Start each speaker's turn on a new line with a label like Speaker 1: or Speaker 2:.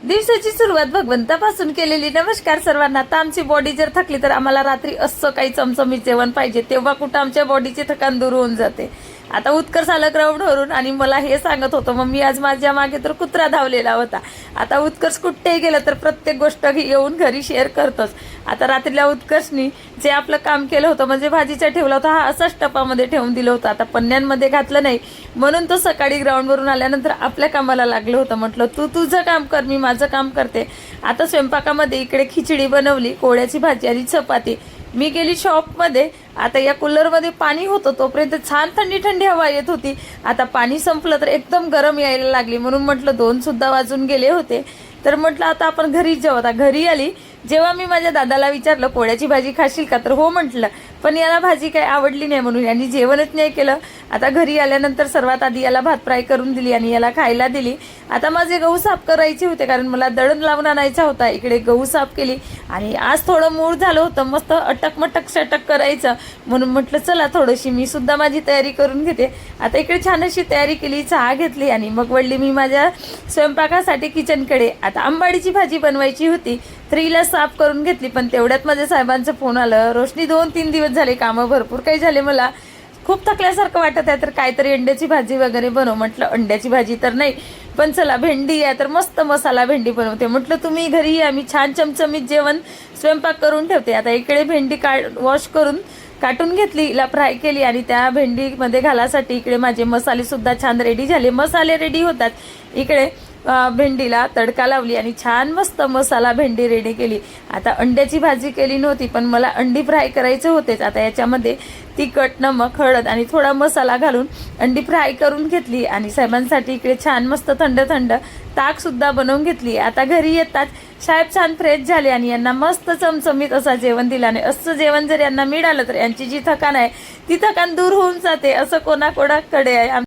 Speaker 1: दिवसाची सुरुवात भगवंतापासून केलेली. नमस्कार सर्वांना. आता आमची बॉडी जर थकली तर आम्हाला रात्री असं काही चमचमीत जेवण पाहिजे, तेव्हा कुठं आमच्या बॉडीची थकान दूर होऊन जाते. आता उत्कर्ष आलं ग्राउंडवरून आणि मला हे सांगत होतं, मम्मी आज माझ्या मागे तर कुत्रा धावलेला होता. आता उत्कर्ष कुठेही गेलं तर प्रत्येक गोष्ट येऊन घरी शेअर करतोच. आता रात्रीला उत्कर्षनी जे आपलं काम केलं होतं म्हणजे भाजीचा ठेवला होता, हा असाच टपामध्ये ठेवून दिलं होतं. आता पन्न्यांमध्ये घातलं नाही म्हणून तो सकाळी ग्राउंडवरून आल्यानंतर आपल्या कामाला लागलं होतं. म्हटलं तू तुझं काम कर, मी माझं काम करते. आता स्वयंपाकामध्ये इकडे खिचडी बनवली, कोळ्याची भाजी आणि चपाती. मी गेली शॉपमध्ये. आता या कूलरमध्ये पाणी होतं तोपर्यंत छान थंडी थंडी हवा येत होती. आता पाणी संपलं तर एकदम गरम यायला लागली, म्हणून म्हटलं 2 सुद्धा वाजून गेले होते. तर म्हटलं आता आपण घरी जाऊ. आता घरी आली. जेव्हा मी माझ्या दादाला विचारलं कोळ्याची भाजी खाशील का, तर हो म्हटलं, पण याला भाजी काही आवडली नाही म्हणून यांनी जेवणच नाही केलं. आता घरी आल्यानंतर सर्वात आधी याला भात फ्राय करून दिली आणि याला खायला दिली. आता माझे गहू साफ करायचे होते कारण मला दळण लावून आणायचा होता. इकडे गहू साफ केली आणि आज थोडं मूड झालं होतं मस्त अटक शटक करायचं, म्हणून म्हटलं चला थोडीशी मी सुद्धा माझी तयारी करून घेते. आता इकडे छान अशी तयारी केली, चहा घेतली आणि मग वळली मी माझ्या स्वयंपाकासाठी किचनकडे. आता आंबाडीची भाजी बनवायची होती. 3ला साफ करून घेतली, पण तेवढ्यात माझ्या साहेबांचं फोन आलं. रोशनी 2-3 दिवस झाले, कामं भरपूर काही झाले, मला खूप थकल्यासारखं वाटत आहे, तर काहीतरी अंड्याची भाजी वगैरे बनव. म्हटलं अंड्याची भाजी तर नाही, पण चला भेंडी आहे तर मस्त मसाला भेंडी बनवते. म्हटलं तुम्ही घरी या, मी छान चमचमीत जेवण स्वयंपाक करून ठेवते. आता इकडे भेंडी वॉश करून काटून घेतली, हिला फ्राय केली आणि त्या भेंडीमध्ये घालासाठी इकडे माझे मसाले सुद्धा छान रेडी झाले. मसाले रेडी होतात, इकडे भेंडीला तडका लावली आणि छान मस्त मसाला भेंडी रेडी केली. आता अंड्याची भाजी केली नव्हती, पण मला अंडी फ्राय करायचे होतेच. आता याच्यामध्ये तिखट, नमक, हळद आणि थोडा मसाला घालून अंडी फ्राय करून घेतली आणि साहेबांसाठी इकडे छान मस्त थंड थंड ताकसुद्धा बनवून घेतली. आता घरी येतात साहेब छान फ्रेश झाले आणि यांना मस्त चमचमीत असा जेवण दिलं. आणि असं जेवण जर यांना मिळालं तर यांची जी थकान आहे ती थकान दूर होऊन जाते, असं कोणाकोणाकडे आहे.